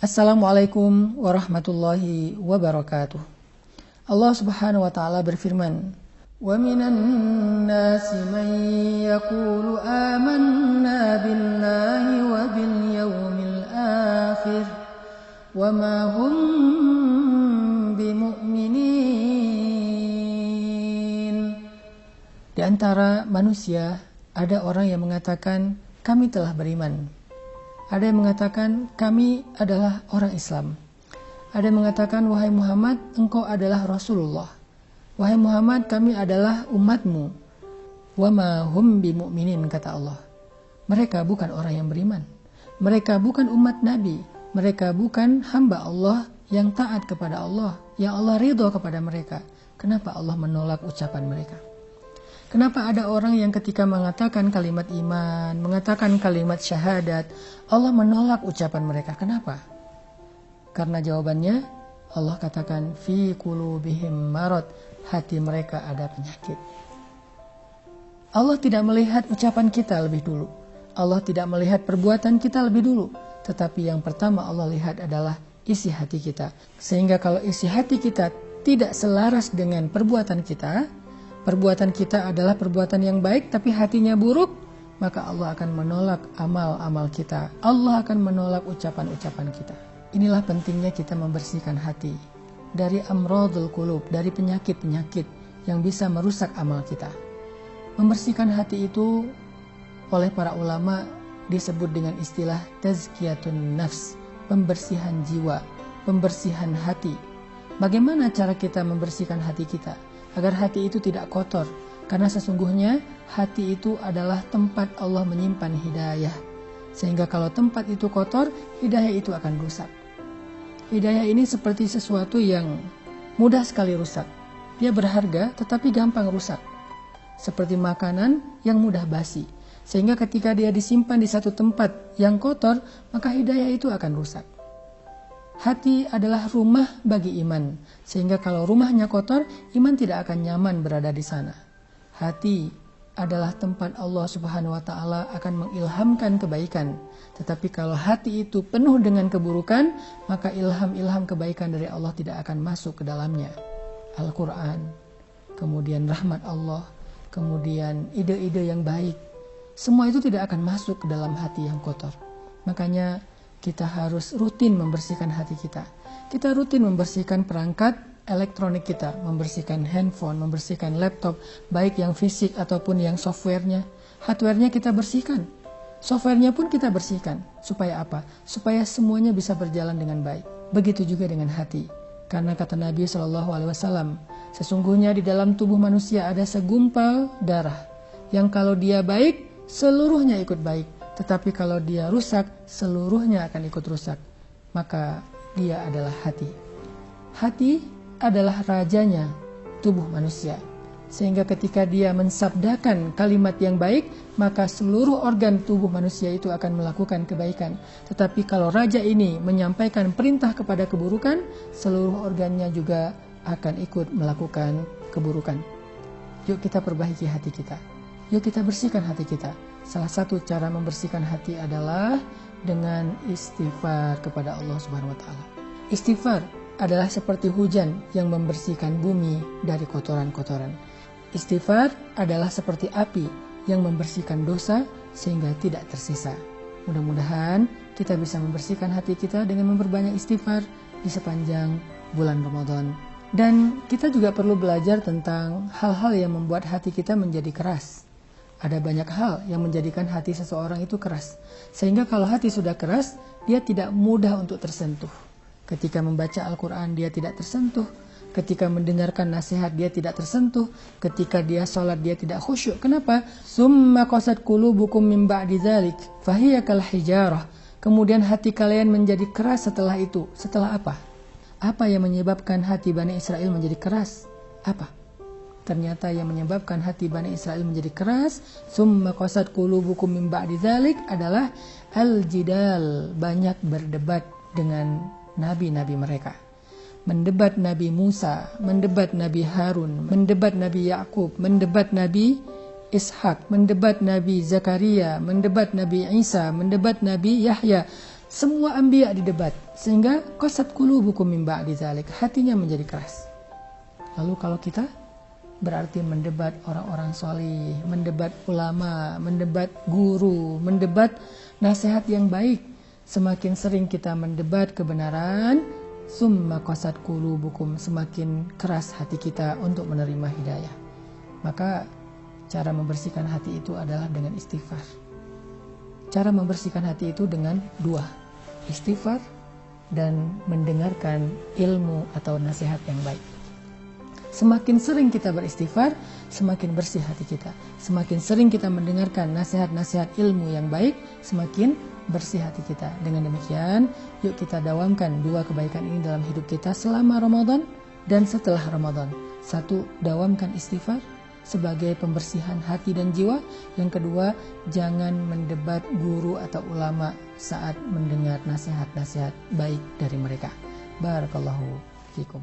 Assalamualaikum warahmatullahi wabarakatuh. Allah Subhanahu wa taala berfirman, "Wa minan nasi man yaqulu amanna billahi wa bil yaumil akhir wa ma hum bimu'minin." Di antara manusia ada orang yang mengatakan kami telah beriman. Ada yang mengatakan kami adalah orang Islam. Ada yang mengatakan wahai Muhammad engkau adalah Rasulullah. Wahai Muhammad kami adalah umatmu. Wa ma hum bimu'minin, kata Allah. Mereka bukan orang yang beriman. Mereka bukan umat Nabi. Mereka bukan hamba Allah yang taat kepada Allah, yang Allah ridho kepada mereka. Kenapa Allah menolak ucapan mereka? Kenapa ada orang yang ketika mengatakan kalimat iman, mengatakan kalimat syahadat, Allah menolak ucapan mereka? Kenapa? Karena jawabannya Allah katakan fi qulubihim marad, hati mereka ada penyakit. Allah tidak melihat ucapan kita lebih dulu. Allah tidak melihat perbuatan kita lebih dulu. Tetapi yang pertama Allah lihat adalah isi hati kita. Sehingga kalau isi hati kita tidak selaras dengan perbuatan kita adalah perbuatan yang baik tapi hatinya buruk, maka Allah akan menolak amal-amal kita. Allah akan menolak ucapan-ucapan kita. Inilah pentingnya kita membersihkan hati dari amradul qulub, dari penyakit-penyakit yang bisa merusak amal kita. Membersihkan hati itu oleh para ulama disebut dengan istilah tazkiyatun nafs, pembersihan jiwa, pembersihan hati. Bagaimana cara kita membersihkan hati kita agar hati itu tidak kotor? Karena sesungguhnya hati itu adalah tempat Allah menyimpan hidayah. Sehingga kalau tempat itu kotor, hidayah itu akan rusak. Hidayah ini seperti sesuatu yang mudah sekali rusak. Dia berharga tetapi gampang rusak. Seperti makanan yang mudah basi. Sehingga ketika dia disimpan di satu tempat yang kotor, maka hidayah itu akan rusak. Hati adalah rumah bagi iman, sehingga kalau rumahnya kotor, iman tidak akan nyaman berada di sana. Hati adalah tempat Allah Subhanahu wa taala akan mengilhamkan kebaikan. Tetapi kalau hati itu penuh dengan keburukan, maka ilham-ilham kebaikan dari Allah tidak akan masuk ke dalamnya. Al-Quran, kemudian rahmat Allah, kemudian ide-ide yang baik, semua itu tidak akan masuk ke dalam hati yang kotor. Makanya kita harus rutin membersihkan hati kita. Kita rutin membersihkan perangkat elektronik kita, membersihkan handphone, membersihkan laptop, baik yang fisik ataupun yang softwarenya. Hardwarenya kita bersihkan, softwarenya pun kita bersihkan. Supaya apa? Supaya semuanya bisa berjalan dengan baik. Begitu juga dengan hati. Karena kata Nabi SAW, sesungguhnya di dalam tubuh manusia ada segumpal darah, yang kalau dia baik, seluruhnya ikut baik. Tetapi kalau dia rusak, seluruhnya akan ikut rusak. Maka dia adalah hati. Hati adalah rajanya tubuh manusia. Sehingga ketika dia mensabdakan kalimat yang baik, maka seluruh organ tubuh manusia itu akan melakukan kebaikan. Tetapi kalau raja ini menyampaikan perintah kepada keburukan, seluruh organnya juga akan ikut melakukan keburukan. Yuk kita perbaiki hati kita. Yuk kita bersihkan hati kita. Salah satu cara membersihkan hati adalah dengan istighfar kepada Allah Subhanahu wa taala. Istighfar adalah seperti hujan yang membersihkan bumi dari kotoran-kotoran. Istighfar adalah seperti api yang membersihkan dosa sehingga tidak tersisa. Mudah-mudahan kita bisa membersihkan hati kita dengan memperbanyak istighfar di sepanjang bulan Ramadan. Dan kita juga perlu belajar tentang hal-hal yang membuat hati kita menjadi keras. Ada banyak hal yang menjadikan hati seseorang itu keras. Sehingga kalau hati sudah keras, dia tidak mudah untuk tersentuh. Ketika membaca Al-Quran, dia tidak tersentuh. Ketika mendengarkan nasihat, dia tidak tersentuh. Ketika dia sholat, dia tidak khusyuk. Kenapa? Summa qasat qulubukum min ba'di dzalik, fahiya kal hijarah. Kemudian hati kalian menjadi keras setelah itu. Setelah apa? Apa yang menyebabkan hati Bani Israel menjadi keras? Apa? Ternyata yang menyebabkan hati Bani Israel menjadi keras, summa qasat qulubukum min ba'di dzalik, adalah al-jidal, banyak berdebat dengan nabi-nabi mereka. Mendebat Nabi Musa, mendebat Nabi Harun, mendebat Nabi Yakub, mendebat Nabi Ishak, mendebat Nabi Zakaria, mendebat Nabi Isa, mendebat Nabi Yahya. Semua anbiya didebat, sehingga qasat qulubukum min ba'di dzalik, hatinya menjadi keras. Lalu kalau kita berarti mendebat orang-orang solih, mendebat ulama, mendebat guru, mendebat nasihat yang baik. Semakin sering kita mendebat kebenaran, summa qasat qulubukum, semakin keras hati kita untuk menerima hidayah. Maka cara membersihkan hati itu adalah dengan istighfar. Cara membersihkan hati itu dengan dua, istighfar dan mendengarkan ilmu atau nasihat yang baik. Semakin sering kita beristighfar, semakin bersih hati kita. Semakin sering kita mendengarkan nasihat-nasihat ilmu yang baik, semakin bersih hati kita. Dengan demikian, yuk kita dawamkan dua kebaikan ini dalam hidup kita selama Ramadan dan setelah Ramadan. Satu, dawamkan istighfar sebagai pembersihan hati dan jiwa. Yang kedua, jangan mendebat guru atau ulama saat mendengar nasihat-nasihat baik dari mereka. Barakallahu fikum.